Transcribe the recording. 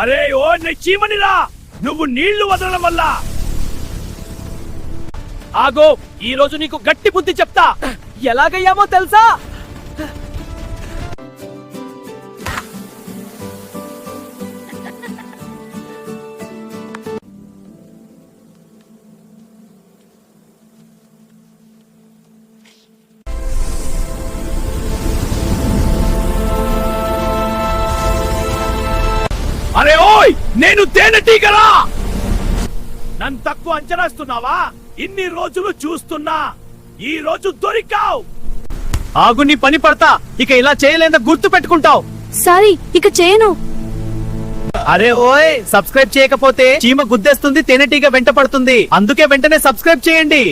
అరే ఓ చీమనిరా, నువ్వు నీళ్లు వదలడం వల్ల. ఆగో, ఈ రోజు నీకు గట్టి బుద్ధి చెప్తా. ఎలాగయ్యామో తెలుసా? అరే ఓయ్, నేను తేనెటీగరా. నన్ను తక్కువ అంచనాస్తున్నావా? ఇన్ని రోజులు చూస్తున్నా, ఈ రోజు దొరికావు. ఆగు, నీ పని పడతా. ఇక ఇలా చేయలేదా గుర్తు పెట్టుకుంటావు. సారీ, ఇక చేయను. అరే ఓయ్, సబ్స్క్రైబ్ చేయకపోతే చీమ గుద్దేస్తుంది, తేనెటీగ వెంట పడుతుంది. అందుకే వెంటనే సబ్స్క్రైబ్ చేయండి.